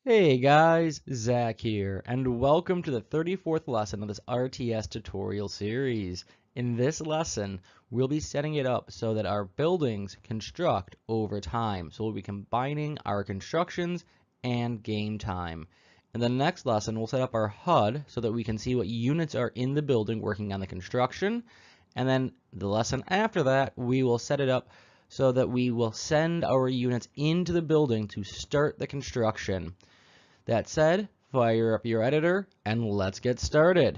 Hey guys, Zach here, and welcome to the 34th lesson of this RTS tutorial series. In this lesson, we'll be setting it up so that our buildings construct over time. So we'll be combining our constructions and game time. In the next lesson, we'll set up our HUD so that we can see what units are in the building working on the construction. And then the lesson after that, we will set it up so that we will send our units into the building to start the construction. That said, fire up your editor and let's get started.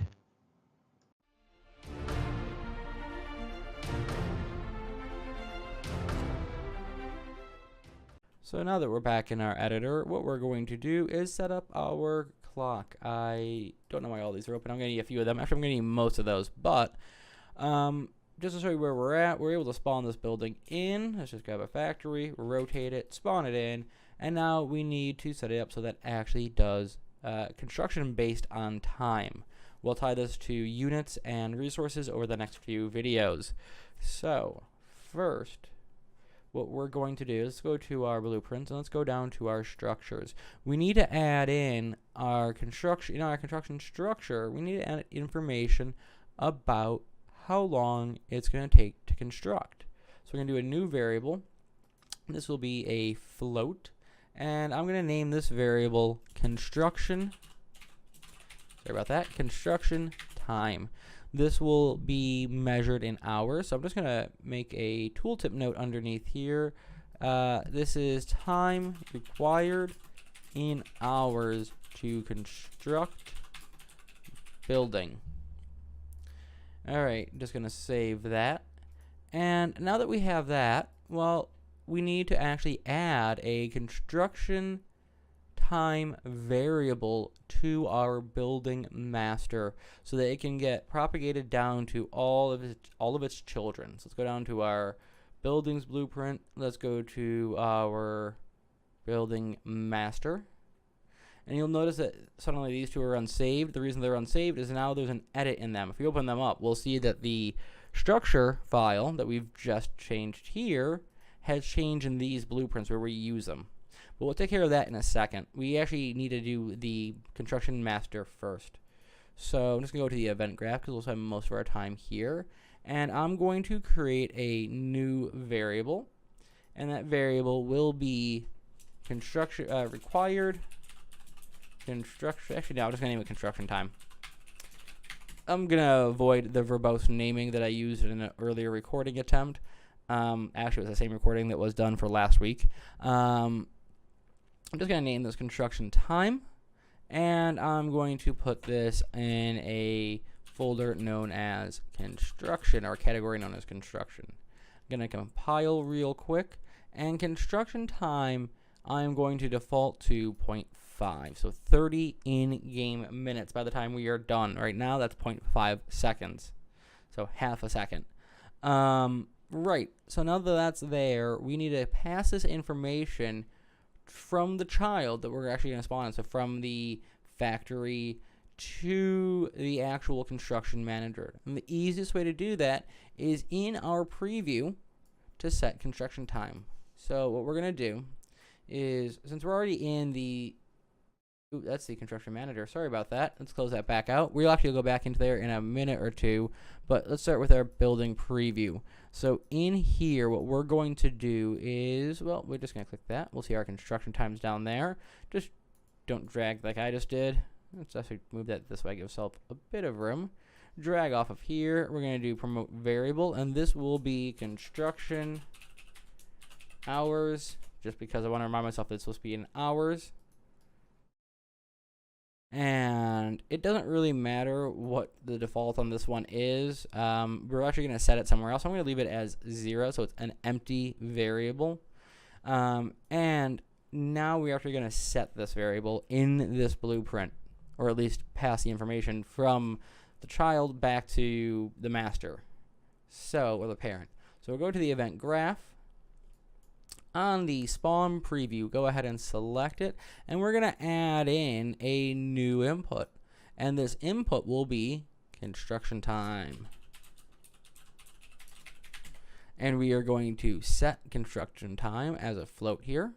So now that we're back in our editor, what we're going to do is set up our clock. I don't know why all these are open. I'm going to need a few of them. Actually, I'm going to need most of those, but just to show you where we're at, we're able to spawn this building in. Let's just grab a factory, rotate it, spawn it in, and now we need to set it up so that it actually does construction based on time. We'll tie this to units and resources over the next few videos. So first, what we're going to do is go to our blueprints and let's go down to our structures. We need to add in our construction. In our construction structure, we need to add information about how long it's going to take to construct. So we're going to do a new variable. This will be a float, and I'm going to name this variable construction. Sorry about that. Construction time. This will be measured in hours. So I'm just going to make a tooltip note underneath here. This is time required in hours to construct building. Alright, just going to save that. And now that we have that, well, we need to actually add a construction time variable to our building master so that it can get propagated down to all of its children. So let's go down to our buildings blueprint. Let's go to our building master. And you'll notice that suddenly these two are unsaved. The reason they're unsaved is now there's an edit in them. If we open them up, we'll see that the structure file that we've just changed here has changed in these blueprints where we use them. But we'll take care of that in a second. We actually need to do the construction master first. So I'm just going to go to the event graph because we'll spend most of our time here. And I'm going to create a new variable. And that variable will be construction required construction. Actually, no, I'm just going to name it construction time. I'm going to avoid the verbose naming that I used in an earlier recording attempt. Actually, it was the same recording that was done for last week. I'm just going to name this construction time. And I'm going to put this in a folder known as construction, or a category known as construction. I'm going to compile real quick. And construction time, I'm going to default to 0.5, so 30 in-game minutes by the time we are done. Right now, that's 0.5 seconds, so half a second. Right, so now that that's there, we need to pass this information from the child that we're actually going to spawn in, so from the factory to the actual construction manager. And the easiest way to do that is in our preview to set construction time. So what we're going to do is, since we're already in the, that's the construction manager, sorry about that, let's close that back out. We'll actually go back into there in a minute or two, but let's start with our building preview. So in here, what we're going to do is, well, we're just going to click that. We'll see our construction times down there. Just don't drag like I just did. Let's actually move that this way, give ourselves a bit of room. Drag off of here. We're going to do promote variable, and this will be construction hours, just because I want to remind myself that it's supposed to be in hours. And it doesn't really matter what the default on this one is. We're actually going to set it somewhere else. I'm going to leave it as 0, so it's an empty variable. And now we're actually going to set this variable in this blueprint, or at least pass the information from the child back to the master, or the parent. So we'll go to the event graph. On the spawn preview, go ahead and select it, and we're going to add in a new input, and this input will be construction time. And we are going to set construction time as a float here.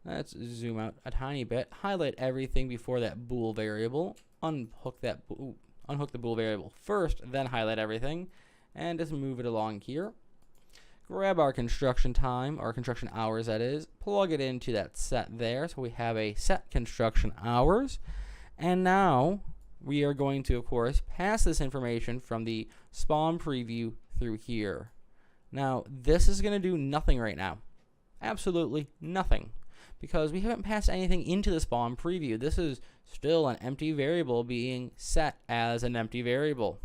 Let's zoom out a tiny bit, highlight everything before that bool variable, unhook the bool variable first, then highlight everything, and just move it along here. Grab our construction time, or construction hours that is, plug it into that set there, so we have a set construction hours, and now we are going to, of course, pass this information from the spawn preview through here. Now, this is going to do nothing right now. Absolutely nothing. Because we haven't passed anything into the spawn preview. This is still an empty variable being set as an empty variable.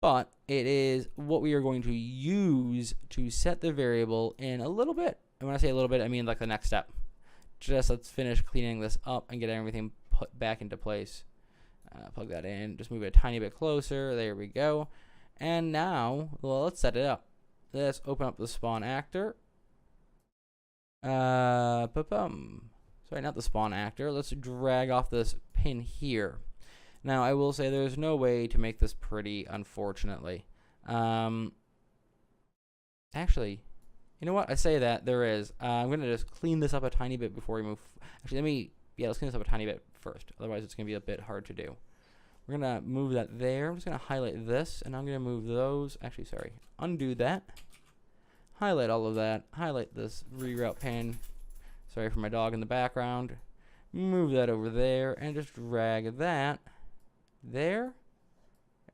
But it is what we are going to use to set the variable in a little bit. And when I say a little bit, I mean like the next step. Just let's finish cleaning this up and get everything put back into place. Plug that in. Just move it a tiny bit closer. There we go. And now, well, let's set it up. Let's open up the spawn actor. Sorry, not the spawn actor. Let's drag off this pin here. Now, I will say there's no way to make this pretty, unfortunately. Actually, you know what? I say that there is. I'm going to just clean this up a tiny bit before we move. Actually, let's clean this up a tiny bit first. Otherwise, it's going to be a bit hard to do. We're going to move that there. I'm just going to highlight this, and I'm going to move those. Actually, sorry. Undo that. Highlight all of that. Highlight this reroute pin. Sorry for my dog in the background. Move that over there, and just drag that there.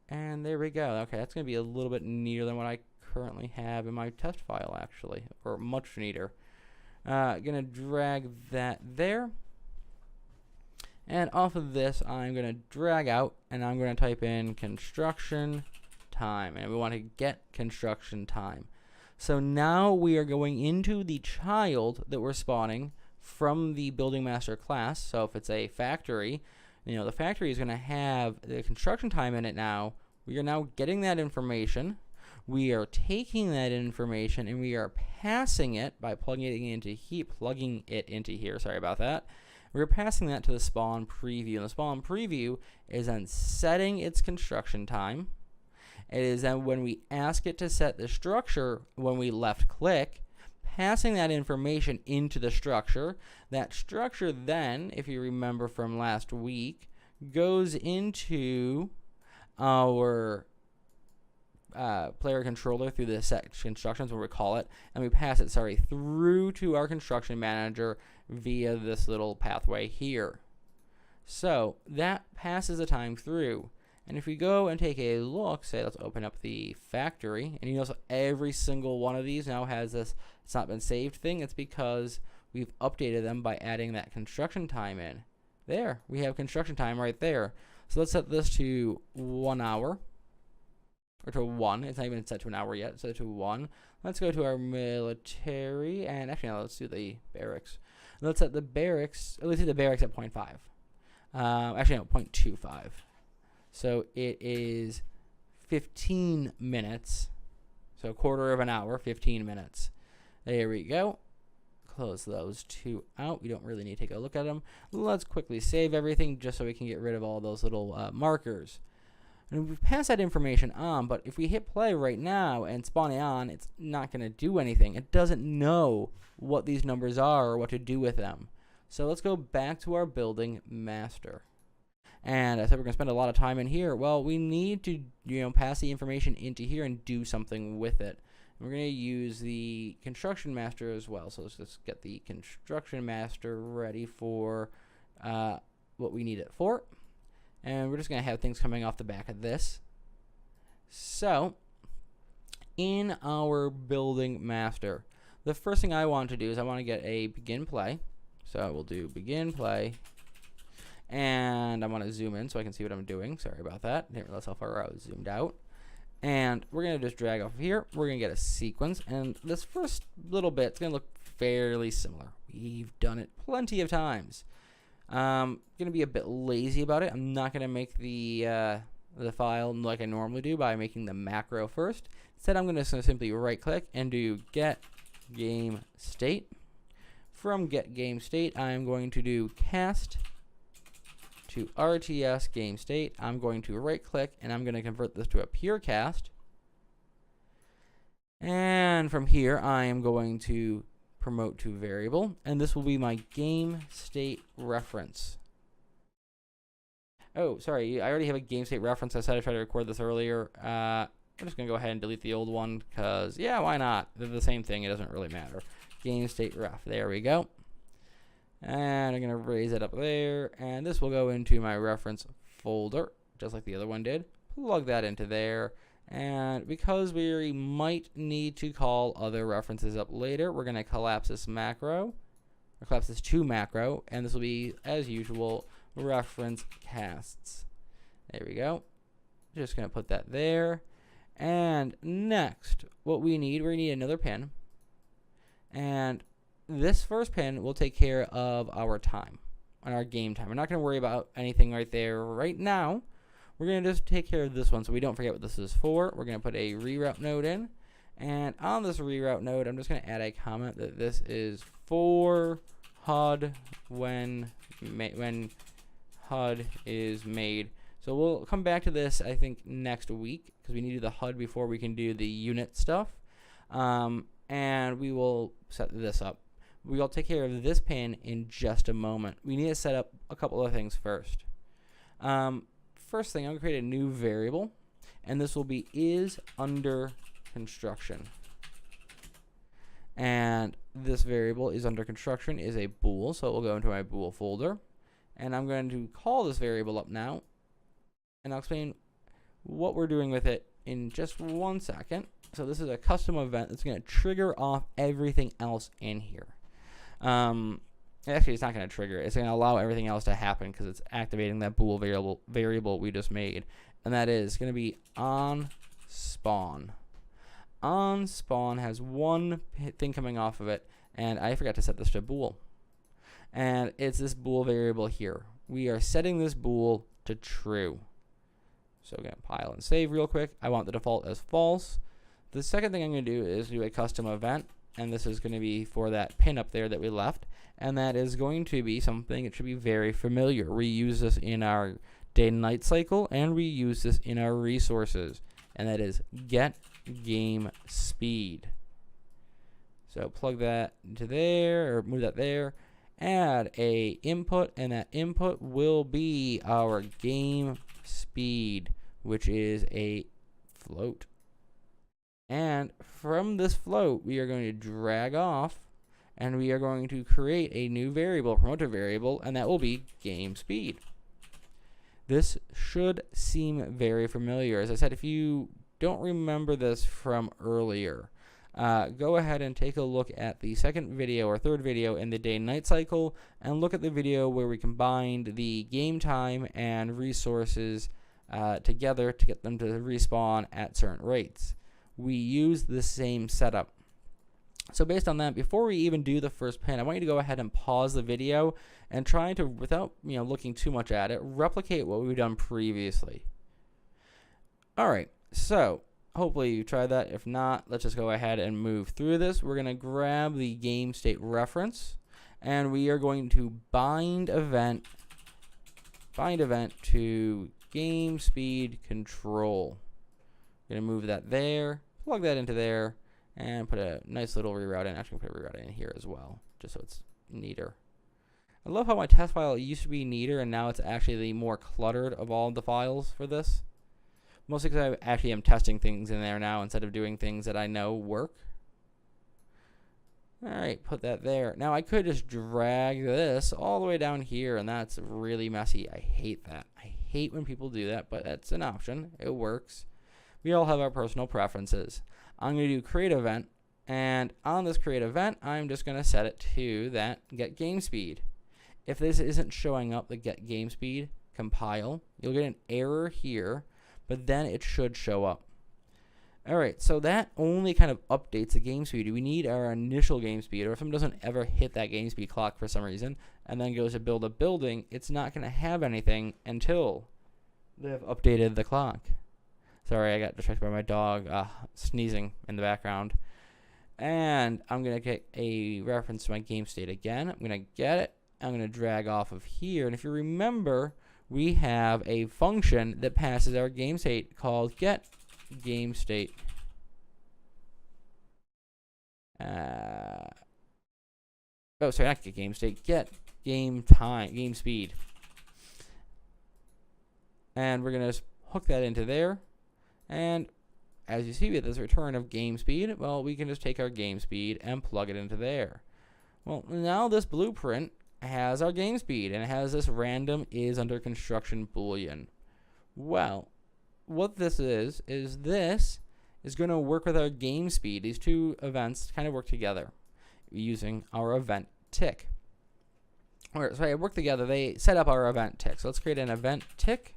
And there we go. Okay, that's going to be a little bit neater than what I currently have in my test file, actually. Or much neater. Going to drag that there. And off of this, I'm going to drag out, and I'm going to type in construction time. And we want to get construction time. So now we are going into the child that we're spawning from the building master class. So if it's a factory, the factory is going to have the construction time in it now. We are now getting that information. We are taking that information and we are passing it by plugging it into here. Sorry about that. We're passing that to the spawn preview. And the spawn preview is then setting its construction time. It is then when we ask it to set the structure, when we left click, passing that information into the structure. That structure then, if you remember from last week, goes into our player controller through the set constructions, what we call it, and we pass it, through to our construction manager via this little pathway here. So that passes the time through. And if we go and take a look, let's open up the factory, and you notice every single one of these now has this "it's not been saved" thing. It's because we've updated them by adding that construction time in. There, we have construction time right there. So let's set this to 1 hour, or to 1. It's not even set to an hour yet. Set it to 1. Let's go to our military, and actually, no, let's do the barracks. Let's set the barracks. Let's do the barracks at 0.5. Actually, no, 0.25. So it is 15 minutes. So a quarter of an hour, 15 minutes. There we go. Close those two out. We don't really need to take a look at them. Let's quickly save everything just so we can get rid of all those little markers. And we've passed that information on, but if we hit play right now and spawn it on, it's not going to do anything. It doesn't know what these numbers are or what to do with them. So let's go back to our building master. And I said we're going to spend a lot of time in here. Well, we need to, pass the information into here and do something with it. And we're going to use the construction master as well. So let's just get the construction master ready for what we need it for. And we're just going to have things coming off the back of this. So, in our building master, the first thing I want to do is I want to get a begin play. So we'll do begin play. And I want to zoom in so I can see what I'm doing. Sorry about that. Didn't realize how far I was zoomed out. And we're going to just drag off here. We're going to get a sequence. And this first little bit is going to look fairly similar. We've done it plenty of times. Going to be a bit lazy about it. I'm not going to make the file like I normally do by making the macro first. Instead, I'm going to simply right-click and do get game state. From get game state, I'm going to do cast to RTS game state. I'm going to right click and I'm going to convert this to a pure cast. And from here I am going to promote to variable, and this will be my game state reference. Oh, sorry, I already have a game state reference. I said I tried to record this earlier. I'm just going to go ahead and delete the old one because, yeah, why not? They're the same thing. It doesn't really matter. Game state ref. There we go. And I'm going to raise it up there. And this will go into my reference folder, just like the other one did. Plug that into there. And because we might need to call other references up later, we're going to collapse this macro, or collapse this to macro. And this will be, as usual, reference casts. There we go. Just going to put that there. And next, what we need another pin. And this first pin will take care of our time, on our game time. We're not going to worry about anything right there right now. We're going to just take care of this one so we don't forget what this is for. We're going to put a reroute node in. And on this reroute node, I'm just going to add a comment that this is for HUD when HUD is made. So we'll come back to this, I think, next week, because we need to do the HUD before we can do the unit stuff. And we will set this up. We'll take care of this pin in just a moment. We need to set up a couple of things first. First thing, I'm going to create a new variable, and this will be is under construction. And this variable is under construction is a bool, so it will go into my bool folder. And I'm going to call this variable up now, and I'll explain what we're doing with it in just 1 second. So this is a custom event that's going to trigger off everything else in here. Actually, it's not going to trigger it. It's going to allow everything else to happen because it's activating that bool variable we just made. And that is going to be on spawn. On spawn has one thing coming off of it, and I forgot to set this to bool. And it's this bool variable here. We are setting this bool to true. So I'm going to pile and save real quick. I want the default as false. The second thing I'm going to do is do a custom event, and this is going to be for that pin up there that we left, and that is going to be something that should be very familiar. We use this in our day and night cycle, and we use this in our resources, and that is get game speed. So plug that into there, or move that there, add a input, and that input will be our game speed, which is a float. And from this float, we are going to drag off, and we are going to create a new variable, promote a variable, and that will be game speed. This should seem very familiar. As I said, if you don't remember this from earlier, go ahead and take a look at the second video or third video in the day and night cycle, and look at the video where we combined the game time and resources together to get them to respawn at certain rates. We use the same setup. So based on that, before we even do the first pin, I want you to go ahead and pause the video and try to, without looking too much at it, replicate what we've done previously. Alright, so hopefully you tried that. If not, let's just go ahead and move through this. We're going to grab the game state reference, and we are going to bind event to game speed control. Going to move that there, plug that into there, and put a nice little reroute in. Actually, put a reroute in here as well, just so it's neater. I love how my test file used to be neater, and now it's actually the more cluttered of all the files for this. Mostly because I actually am testing things in there now instead of doing things that I know work. Alright, put that there. Now, I could just drag this all the way down here, and that's really messy. I hate that. I hate when people do that, but that's an option. It works. We all have our personal preferences. I'm going to do create event, and on this create event, I'm just going to set it to that get game speed. If this isn't showing up, the get game speed, compile. You'll get an error here, but then it should show up. Alright, so that only kind of updates the game speed. We need our initial game speed, or if someone doesn't ever hit that game speed clock for some reason, and then goes to build a building, it's not going to have anything until they've updated the clock. Sorry, I got distracted by my dog sneezing in the background. And I'm going to get a reference to my game state again. I'm going to get it. I'm going to drag off of here. And if you remember, we have a function that passes our game state called get game state. oh, sorry, not get game state, get game time, game speed. And we're going to hook that into there. And as you see with this return of game speed, well, we can just take our game speed and plug it into there. Well, now this blueprint has our game speed, and it has this random is under construction boolean. Well, what this is this is going to work with our game speed. These two events kind of work together using our event tick. Or sorry, work together. They set up our event tick. So let's create an event tick.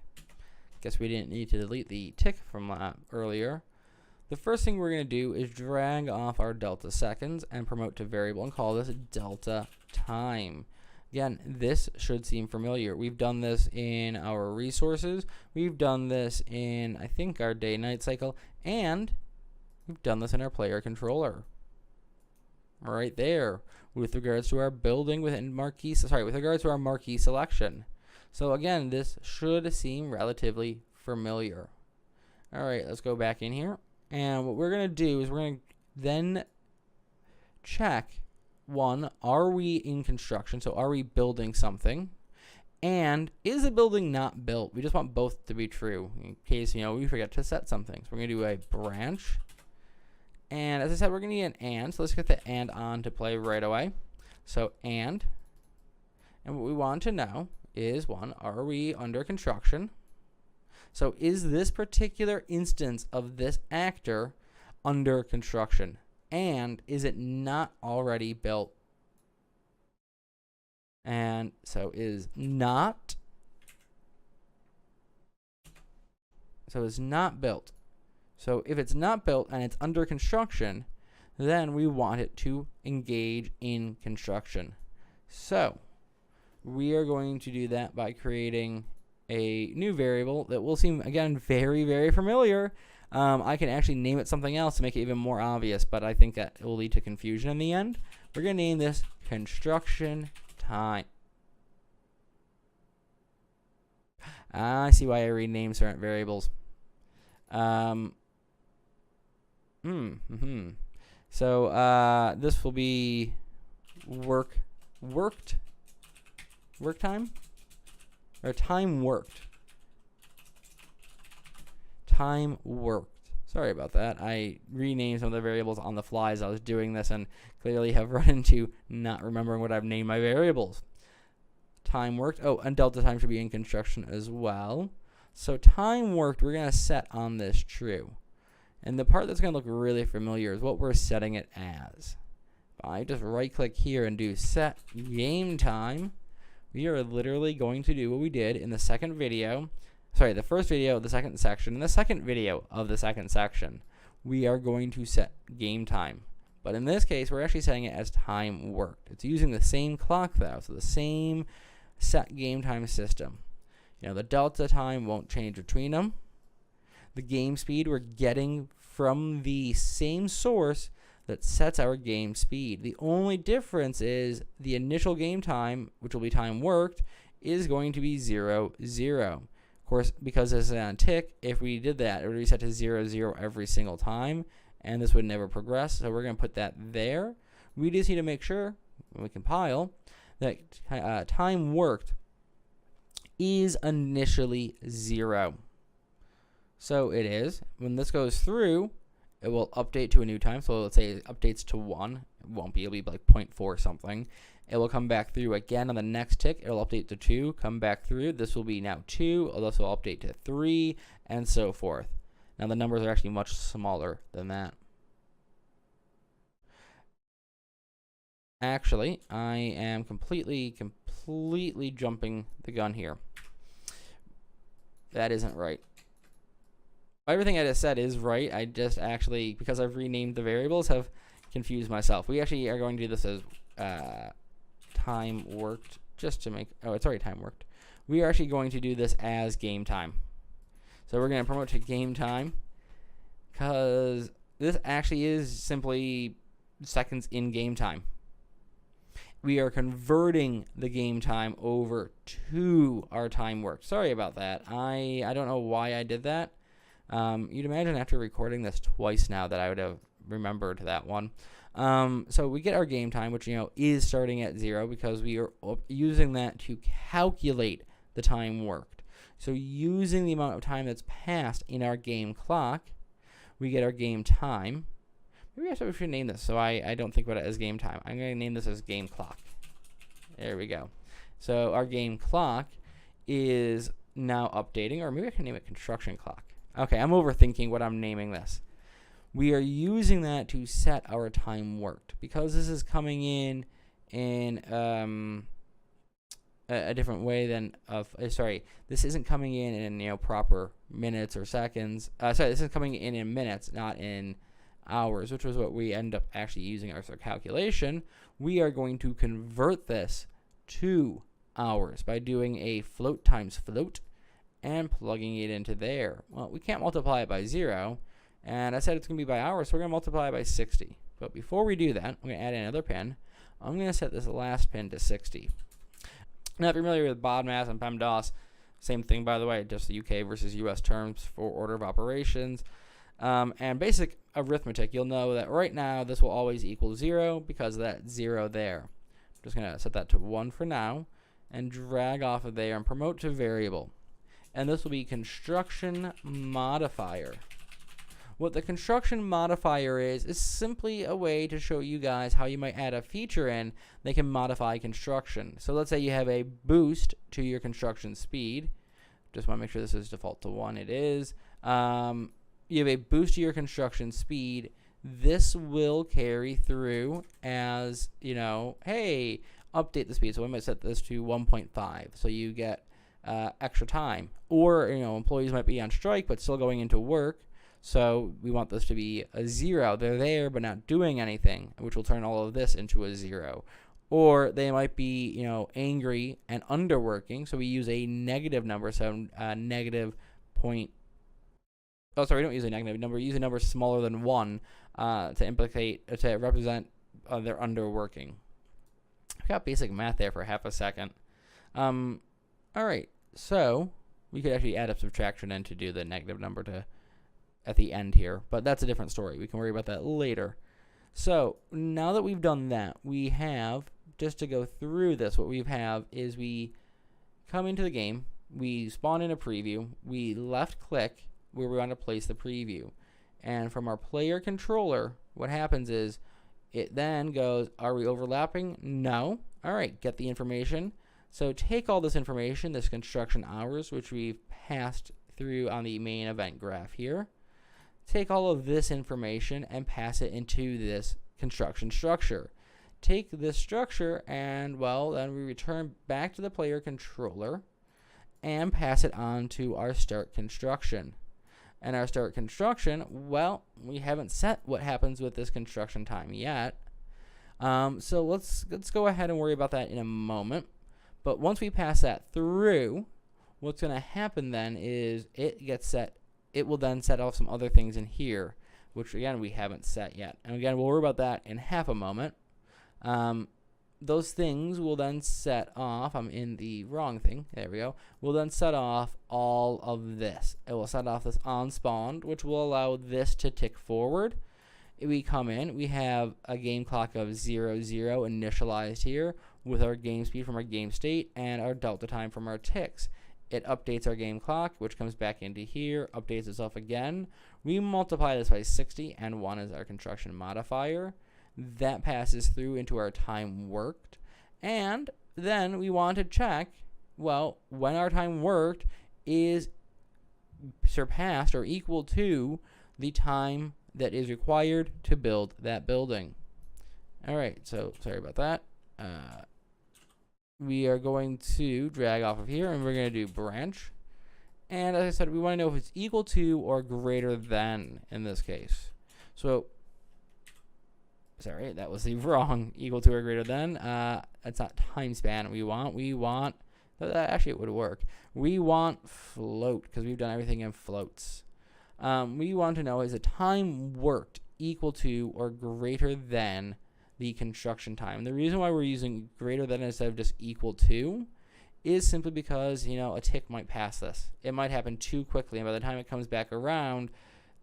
Guess we didn't need to delete the tick from earlier. The first thing we're going to do is drag off our delta seconds and promote to variable and call this delta time. Again, this should seem familiar. We've done this in our resources. We've done this in, I think, our day-night cycle. And we've done this in our player controller. Right there. With regards to our building within marquee, sorry, with regards to our marquee selection. So again, this should seem relatively familiar. All right, let's go back in here. And what we're going to do is we're going to then check, one, are we in construction? So are we building something? And is the building not built? We just want both to be true in case, we forget to set something. So we're going to do a branch. And as I said, we're going to need an and. So let's get the and on to play right away. So and what we want to know is, one, are we under construction? So is this particular instance of this actor under construction? And is it not already built? And so is not. So is not built. So if it's not built and it's under construction, then we want it to engage in construction. So we are going to do that by creating a new variable that will seem, again, very, very familiar. I can actually name it something else to make it even more obvious, but I think that it will lead to confusion in the end. We're going to name this construction time. I see why I rename certain variables. So this will be work time, or time worked. Time worked. Sorry about that. I renamed some of the variables on the fly as I was doing this, and clearly have run into not remembering what I've named my variables. Time worked. Oh, and delta time should be in construction as well. So time worked, we're going to set on this true. And the part that's going to look really familiar is what we're setting it as. If I just right-click here and do set game time, we are literally going to do what we did in the second video. Sorry, the first video of the second section. In the second video of the second section, we are going to set game time. But in this case, we're actually setting it as time worked. It's using the same clock though, so the same set game time system. The delta time won't change between them. The game speed we're getting from the same source that sets our game speed. The only difference is the initial game time, which will be time worked, is going to be 0, 0. Of course, because this is on tick, if we did that, it would be set to 0, 0 every single time, and this would never progress. So we're going to put that there. We just need to make sure, when we compile, that time worked is initially 0. So it is. When this goes through, it will update to a new time. So let's say it updates to 1. It won't be. It'll be like 0.4 something. It will come back through again on the next tick. It'll update to 2, come back through. This will be now 2. This will update to 3, and so forth. Now the numbers are actually much smaller than that. Actually, I am completely jumping the gun here. That isn't right. Everything I just said is right. I just actually, because I've renamed the variables, have confused myself. We actually are going to do this as time worked, just to make, oh, it's already time worked. We are actually going to do this as game time. So we're going to promote to game time, because this actually is simply seconds in game time. We are converting the game time over to our time worked. Sorry about that. I don't know why I did that. You'd imagine after recording this twice now that I would have remembered that one. So we get our game time, which, is starting at 0 because we are using that to calculate the time worked. So using the amount of time that's passed in our game clock, we get our game time. Maybe we should name this so I don't think about it as game time. I'm going to name this as game clock. There we go. So our game clock is now updating, or maybe I can name it construction clock. Okay, I'm overthinking what I'm naming this. We are using that to set our time worked because this is coming in a different way than this isn't coming in proper minutes or seconds. This is coming in minutes, not in hours, which was what we end up actually using as our calculation. We are going to convert this to hours by doing a float times float and plugging it into there. Well, we can't multiply it by 0. And I said it's going to be by hours, so we're going to multiply it by 60. But before we do that, I'm going to add another pin. I'm going to set this last pin to 60. Now, if you're familiar with BODMAS and PEMDAS, same thing, by the way, just the UK versus US terms for order of operations. And basic arithmetic, you'll know that right now this will always equal 0 because of that 0 there. I'm just going to set that to 1 for now and drag off of there and promote to variable. And this will be construction modifier. What the construction modifier is simply a way to show you guys how you might add a feature in that can modify construction. So let's say you have a boost to your construction speed. Just want to make sure this is default to 1. It is. You have a boost to your construction speed. This will carry through as, hey, update the speed. So we might set this to 1.5. So you get extra time. Or, employees might be on strike but still going into work. So we want this to be a 0. They're there but not doing anything, which will turn all of this into a 0. Or they might be, angry and underworking. So we use a negative number, so negative point. Oh, sorry, we don't use a negative number. We use a number smaller than 1 to represent their underworking. I got basic math there for half a second. All right, so we could actually add up subtraction in to do the negative number at the end here, but that's a different story. We can worry about that later. So now that we've done that, we have, just to go through this, what we have is we come into the game, we spawn in a preview, we left click where we want to place the preview, and from our player controller, what happens is it then goes, are we overlapping? No. All right, get the information. So take all this information, this construction hours, which we've passed through on the main event graph here. Take all of this information and pass it into this construction structure. Take this structure and, then we return back to the player controller and pass it on to our start construction. And our start construction, we haven't set what happens with this construction time yet. So let's go ahead and worry about that in a moment. But once we pass that through, what's going to happen then is it will then set off some other things in here, which again we haven't set yet. And again, we'll worry about that in half a moment. Those things will then set off, I'm in the wrong thing, there we go, will then set off all of this. It will set off this on spawned, which will allow this to tick forward. We come in, we have a game clock of 0, 0 initialized here with our game speed from our game state and our delta time from our ticks. It updates our game clock, which comes back into here, updates itself again. We multiply this by 60, and 1 is our construction modifier. That passes through into our time worked. And then we want to check, when our time worked is surpassed or equal to the time that is required to build that building. All right, so sorry about that. We are going to drag off of here, and we're going to do branch. And as I said, we want to know if it's equal to or greater than in this case. So, sorry, that was the wrong equal to or greater than. That's not time span we want, actually it would work. We want float, because we've done everything in floats. We want to know, is the time worked equal to or greater than the construction time? The reason why we're using greater than instead of just equal to is simply because, a tick might pass this. It might happen too quickly, and by the time it comes back around,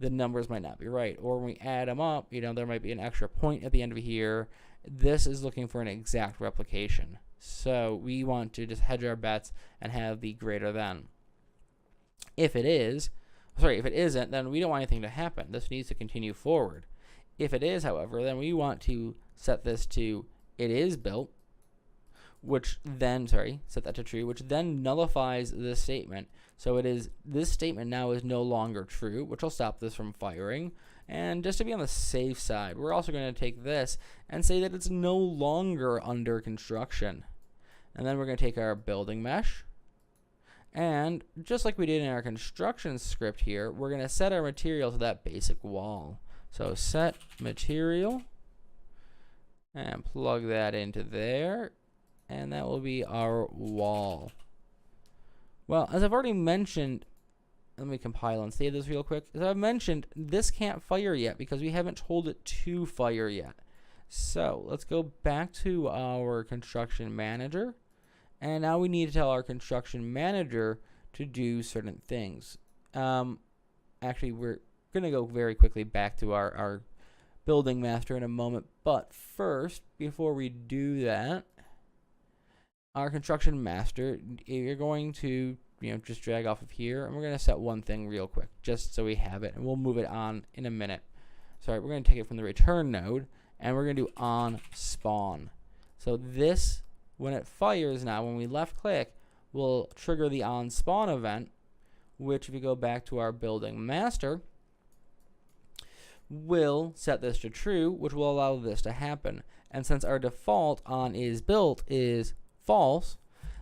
the numbers might not be right. Or when we add them up, there might be an extra point at the end of here. This is looking for an exact replication. So we want to just hedge our bets and have the greater than. If it isn't, then we don't want anything to happen. This needs to continue forward. If it is, however, then we want to set this to it is built, set that to true, which then nullifies this statement. So this statement now is no longer true, which will stop this from firing. And just to be on the safe side, we're also going to take this and say that it's no longer under construction. And then we're going to take our building mesh, and just like we did in our construction script here, we're going to set our material to that basic wall. So set material, and plug that into there, and that will be our wall. Well, as I've already mentioned, let me compile and save this real quick. As I've mentioned, this can't fire yet because we haven't told it to fire yet. So let's go back to our construction manager, and now we need to tell our construction manager to do certain things. Actually, we're going to go very quickly back to our building master in a moment, but first, before we do that, our construction master, you're going to just drag off of here, and we're going to set one thing real quick just so we have it, and we'll move it on in a minute. Sorry, we're going to take it from the return node, and we're going to do on spawn. So this, when it fires now, when we left click, will trigger the on spawn event, which if you go back to our building master, will set this to true, which will allow this to happen. And since our default on is built is false,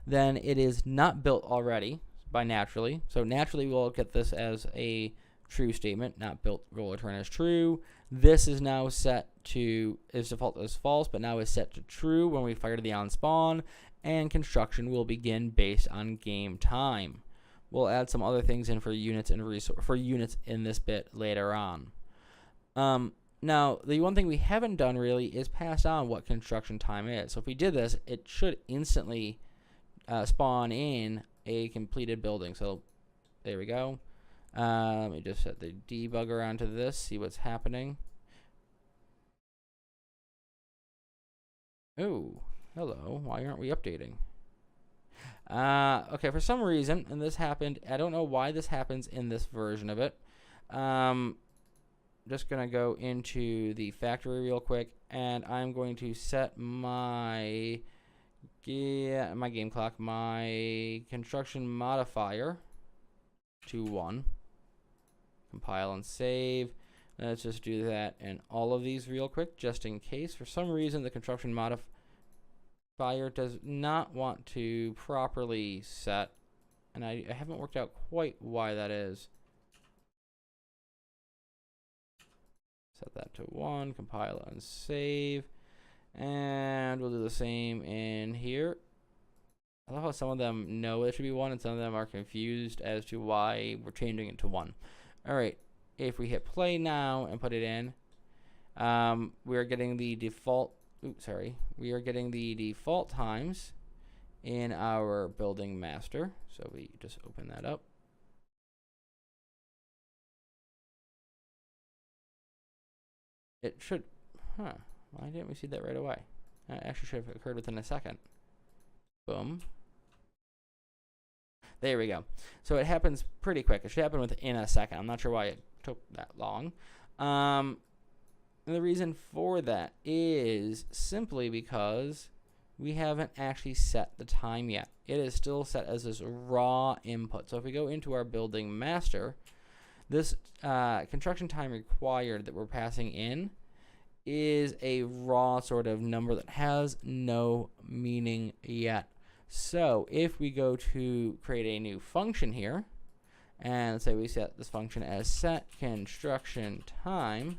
then it is not built already by naturally. So naturally we'll get this as a true statement, not built will return as true. This is now set to, its default is false, but now is set to true when we fire the on spawn, and construction will begin based on game time. We'll add some other things in for units and units in this bit later on. Now, the one thing we haven't done really is pass on what construction time is. So if we did this, it should instantly spawn in a completed building. So there we go. Let me just set the debugger onto this, see what's happening. Oh, hello. Why aren't we updating? Okay, for some reason, and this happened, I don't know why this happens in this version of it. Just gonna go into the factory real quick, and I'm going to set my game clock, my construction modifier to 1. Compile and save. Let's just do that in all of these real quick, just in case for some reason the construction modifier does not want to properly set, and I haven't worked out quite why that is. Set that to 1, compile and save, and we'll do the same in here. I love how some of them know it should be 1 and some of them are confused as to why we're changing it to 1. Alright, if we hit play now and put it in, we are getting the default, we are getting the default times in our building master. So we just open that up. It should, why didn't we see that right away? That actually should have occurred within a second. Boom. There we go. So it happens pretty quick. It should happen within a second. I'm not sure why it took that long. And the reason for that is simply because we haven't actually set the time yet. It is still set as this raw input. So if we go into our building master, this construction time required that we're passing in is a raw sort of number that has no meaning yet. So if we go to create a new function here, and let's say we set this function as set construction time,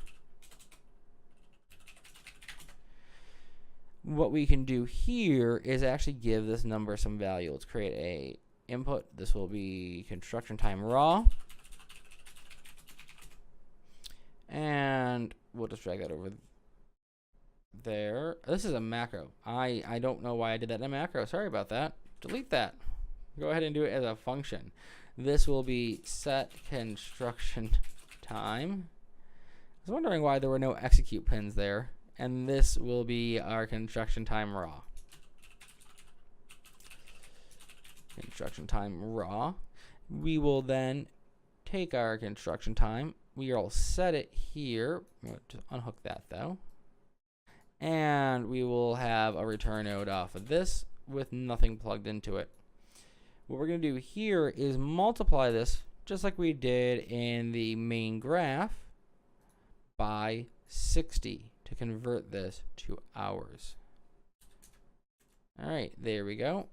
what we can do here is actually give this number some value. Let's create a input. This will be construction time raw. And we'll just drag that over there. This is a macro. I don't know why I did that in a macro. Sorry about that. Delete that. Go ahead and do it as a function. This will be set construction time. I was wondering why there were no execute pins there. And this will be our construction time raw. Construction time raw. We will then take our construction time. We will set it here. Just unhook that though. And we will have a return node off of this with nothing plugged into it. What we're going to do here is multiply this just like we did in the main graph by 60 to convert this to hours. All right, there we go.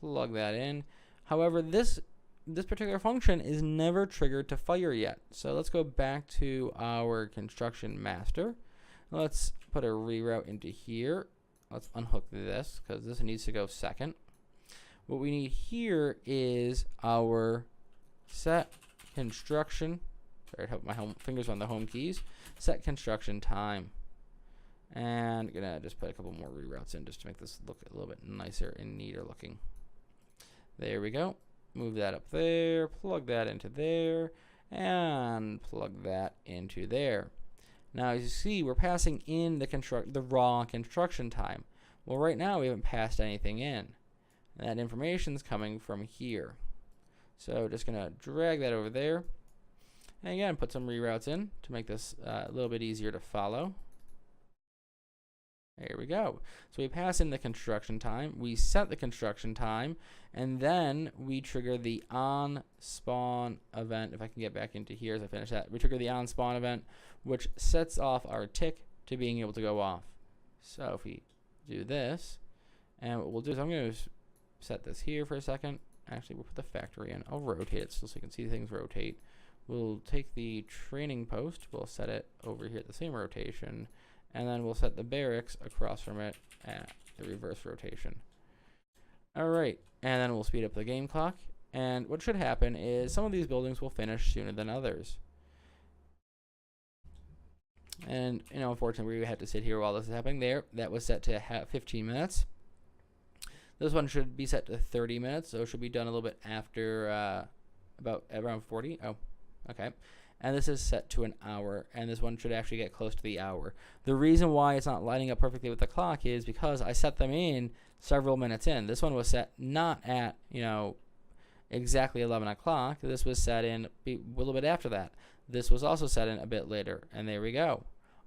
Plug that in. However, this particular function is never triggered to fire yet. So let's go back to our construction master. Let's put a reroute into here. Let's unhook this because this needs to go second. What we need here is our set construction. Sorry, I hope my fingers on the home keys. Set construction time. And gonna just put a couple more reroutes in just to make this look a little bit nicer and neater looking. There we go. Move that up there, plug that into there, and plug that into there. Now, as you see, we're passing in the raw construction time. Well, right now we haven't passed anything in. That information is coming from here. So just gonna drag that over there, and again, put some reroutes in to make this a little bit easier to follow. There we go. So we pass in the construction time, we set the construction time, and then we trigger the on spawn event. If I can get back into here as I finish that, we trigger the on spawn event, which sets off our tick to being able to go off. So if we do this, and what we'll do is I'm going to set this here for a second. Actually, we'll put the factory in. I'll rotate it so you can see things rotate. We'll take the training post, we'll set it over here at the same rotation, and then we'll set the barracks across from it at the reverse rotation. All right, and then we'll speed up the game clock. And what should happen is some of these buildings will finish sooner than others. And you know, unfortunately, we had to sit here while this is happening. There, that was set to 15 minutes. This one should be set to 30 minutes, so it should be done a little bit after about around 40. Oh, okay. And this is set to an hour, and this one should actually get close to the hour. The reason why it's not lining up perfectly with the clock is because I set them in several minutes in. This one was set not at, you know, exactly 11 o'clock. This was set in a little bit after that. This was also set in a bit later, and there we go.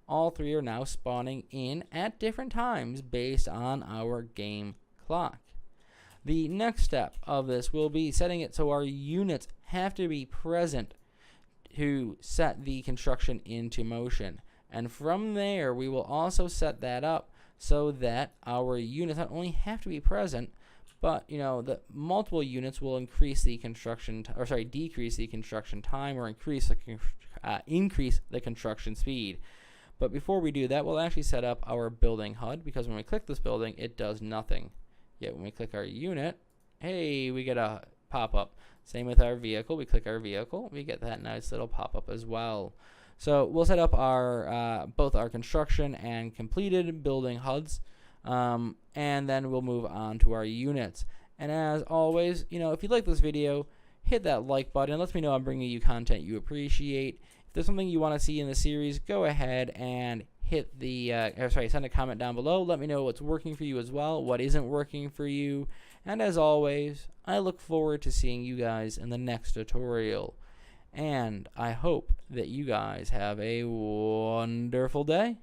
All three are now spawning in at different times based on our game clock. The next step of this will be setting it so our units have to be present to set the construction into motion. And from there, we will also set that up so that our units not only have to be present, but you know, the multiple units will increase the construction, decrease the construction time, or increase the construction speed. But before we do that, we'll actually set up our building HUD, because when we click this building, it does nothing. Yet when we click our unit, hey, we get a pop-up. Same with our vehicle. We click our vehicle, we get that nice little pop-up as well. So we'll set up our both our construction and completed building HUDs, and then we'll move on to our units. And as always, you know, if you like this video, hit that like button. It lets me know I'm bringing you content you appreciate. If there's something you want to see in the series, go ahead and hit the send a comment down below. Let me know what's working for you as well, what isn't working for you. And as always, I look forward to seeing you guys in the next tutorial. And I hope that you guys have a wonderful day.